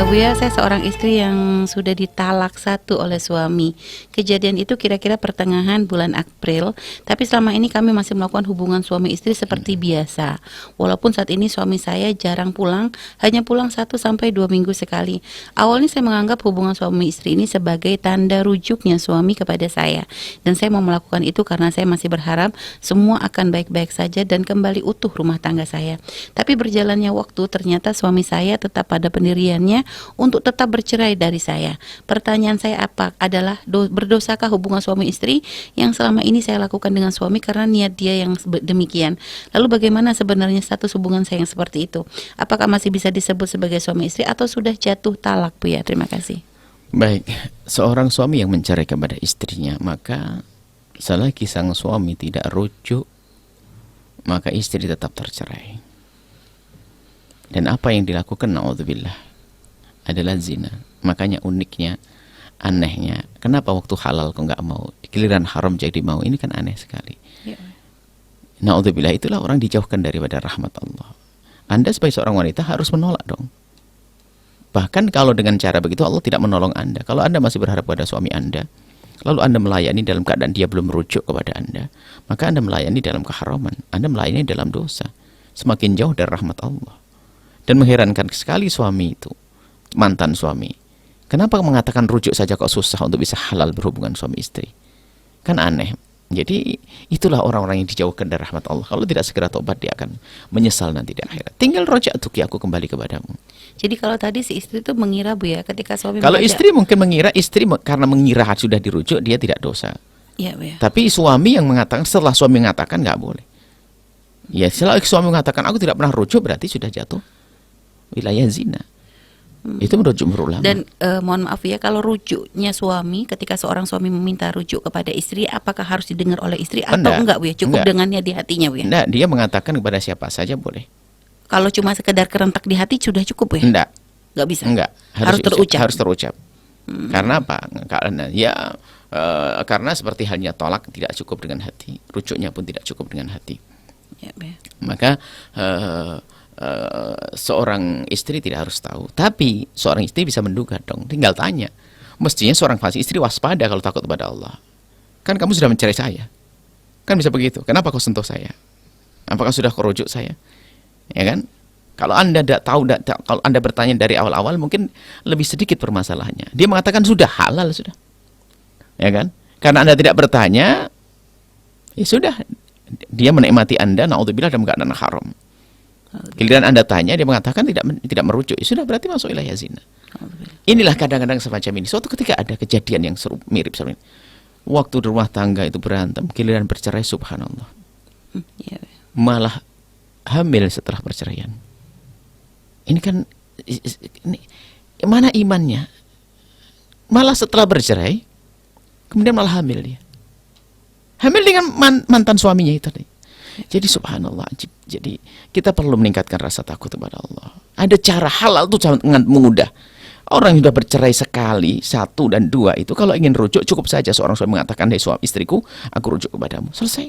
Bu ya, saya seorang istri yang sudah ditalak satu oleh suami. Kejadian itu kira-kira pertengahan bulan April, tapi selama ini kami masih melakukan hubungan suami istri seperti biasa. Walaupun saat ini suami saya jarang pulang, hanya pulang 1 sampai 2 minggu sekali. Awalnya saya menganggap hubungan suami istri ini sebagai tanda rujuknya suami kepada saya. Dan saya mau melakukan itu karena saya masih berharap semua akan baik-baik saja dan kembali utuh rumah tangga saya. Tapi berjalannya waktu, ternyata suami saya tetap pada pendiriannya untuk tetap bercerai dari saya. Pertanyaan saya adalah berdosakah hubungan suami istri yang selama ini saya lakukan dengan suami karena niat dia yang demikian. Lalu bagaimana sebenarnya status hubungan saya yang seperti itu? Apakah masih bisa disebut sebagai suami istri atau sudah jatuh talak, Bu ya? Terima kasih. Baik, seorang suami yang mencerai kepada istrinya, maka selagi sang suami tidak rujuk, maka istri tetap tercerai. Dan apa yang dilakukan, na'udzubillah, adalah zina. Makanya uniknya, anehnya, kenapa waktu halal kok nggak mau, giliran haram jadi mau? Ini kan aneh sekali. Ya. Na'udzubillah, itulah orang dijauhkan daripada rahmat Allah. Anda sebagai seorang wanita harus menolak dong. Bahkan kalau dengan cara begitu Allah tidak menolong Anda. Kalau Anda masih berharap pada suami Anda, lalu Anda melayani dalam keadaan dia belum merujuk kepada Anda, maka Anda melayani dalam keharaman, Anda melayani dalam dosa, semakin jauh dari rahmat Allah. Dan mengherankan sekali suami itu, mantan suami, kenapa mengatakan rujuk saja kok susah untuk bisa halal berhubungan suami istri? Kan aneh. Jadi itulah orang-orang yang dijauhkan dari rahmat Allah. Kalau tidak segera tobat, dia akan menyesal nanti di akhirat. Tinggal roja'tuki, aku kembali kepadamu. Jadi kalau tadi si istri itu mengira, Bu ya, ketika suami kalau istri mungkin mengira, karena mengira sudah dirujuk, dia tidak dosa. Ya, Bu ya. Tapi suami yang mengatakan, setelah suami mengatakan nggak boleh. Ya, setelah suami mengatakan aku tidak pernah rujuk, berarti sudah jatuh wilayah zina. Itu menurut jumhur ulama. Dan mohon maaf ya, kalau rujuknya suami, ketika seorang suami meminta rujuk kepada istri, apakah harus didengar oleh istri atau enggak, Bu ya? Cukup dengannya di hatinya, Bu ya? Enggak, dia mengatakan kepada siapa saja boleh. Kalau cuma sekedar kerentak di hati sudah cukup, ya? Enggak. Enggak bisa. Enggak, harus terucap. Harus terucap. Karena apa? Karena seperti halnya tolak tidak cukup dengan hati, rujuknya pun tidak cukup dengan hati. Ya, ya. Maka seorang istri tidak harus tahu, tapi seorang istri bisa menduga dong, tinggal tanya. Mestinya seorang istri waspada kalau takut kepada Allah. Kan kamu sudah mencerai saya, kan bisa begitu. Kenapa kau sentuh saya? Apakah sudah kau rujuk saya? Ya kan? Kalau Anda tidak tahu, kalau Anda bertanya dari awal-awal, mungkin lebih sedikit permasalahannya. Dia mengatakan sudah halal sudah, ya kan? Karena Anda tidak bertanya, ya sudah, dia menikmati Anda, naudzubillah, dalam keadaan haram. Giliran Anda tanya, dia mengatakan tidak merujuk. Ya sudah, berarti masuk wilayah zina. Inilah kadang-kadang semacam ini. Suatu ketika ada kejadian yang mirip seperti ini. Waktu di rumah tangga itu berantem, giliran bercerai, subhanallah, malah hamil setelah perceraian. Ini kan, mana imannya? Malah setelah bercerai, kemudian malah hamil dia. Hamil dengan mantan suaminya itu tadi. Jadi subhanallah, jadi kita perlu meningkatkan rasa takut kepada Allah. Ada cara halal itu sangat mudah. Orang yang sudah bercerai sekali, 1 dan 2 itu kalau ingin rujuk cukup saja seorang suami mengatakan, "Hei suami istriku, aku rujuk kepadamu." Selesai.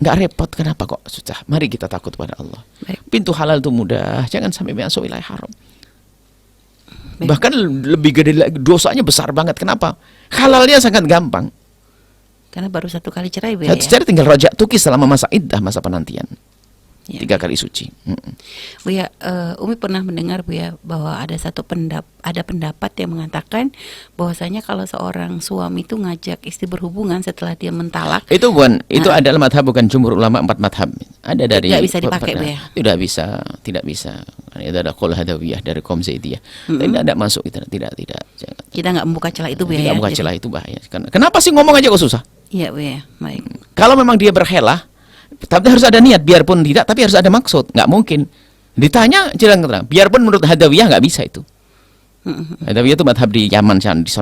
Nggak repot, kenapa kok susah? Mari kita takut kepada Allah. Baik. Pintu halal itu mudah, jangan sampai masuk wilayah haram. Baik. Bahkan lebih gede, dosanya besar banget. Kenapa? Halalnya sangat gampang. Karena baru 1 kali cerai, Bu ya? Cerai tinggal roja'tuki selama masa iddah, masa penantian. Ya. 3 kali suci. Bu ya, Umi pernah mendengar, Bu ya, bahwa ada pendapat yang mengatakan bahwasanya kalau seorang suami itu ngajak istri berhubungan setelah dia mentalak, itu adalah madhab, bukan jumhur ulama 4 madhab. Ada dari tidak bisa dipakai, Bu ya? Tidak bisa. Itu ada qaul hadawiyah dari kaum Zaidiyah. Tidak masuk itu, tidak. Jangan. Kita nggak membuka celah itu, Bu ya. Tidak membuka celah itu bahaya. Kenapa sih ngomong aja kok susah? Iya, Bu ya. Baik. Kalau memang dia berhelah, tapi harus ada niat, biarpun tidak, tapi harus ada maksud. Nggak mungkin ditanya jelas terang. Biarpun menurut Hadawiyah nggak bisa itu. Hadawiyah itu madhab di Yaman, di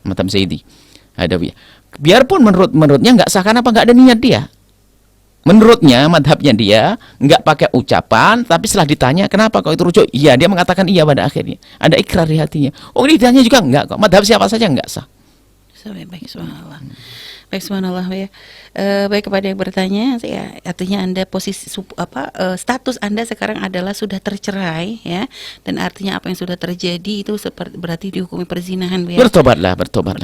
madhab Zaidi. Hadawiyah. Biarpun menurutnya nggak sah, karena apa? Nggak ada niat dia. Menurutnya madhabnya dia nggak pakai ucapan, tapi setelah ditanya kenapa kok itu rujuk, iya, dia mengatakan iya pada akhirnya. Ada ikrar di hatinya. Oh, ditanya juga nggak kok. Madhab siapa saja nggak sah. Baik, subhanallah. Baik, subhanallah ya. Baik, kepada yang bertanya, ya, artinya Anda status Anda sekarang adalah sudah tercerai ya, dan artinya apa yang sudah terjadi itu seperti berarti dihukumi perzinahan Bu ya. Bertobatlah,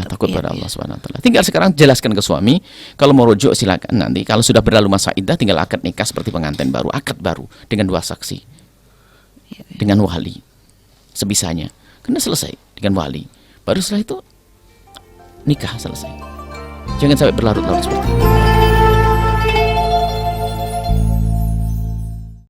takut Iya, pada iya. Allah Subhanahu wa taala. Tinggal sekarang jelaskan ke suami, kalau mau rujuk silakan nanti. Kalau sudah berlalu masa iddah tinggal akad nikah seperti pengantin baru, akad baru dengan 2 saksi, Iya, iya. dengan wali. Sebisanya. Karena selesai dengan wali. Baru setelah itu nikah selesai. Jangan sampai berlarut-larut seperti itu.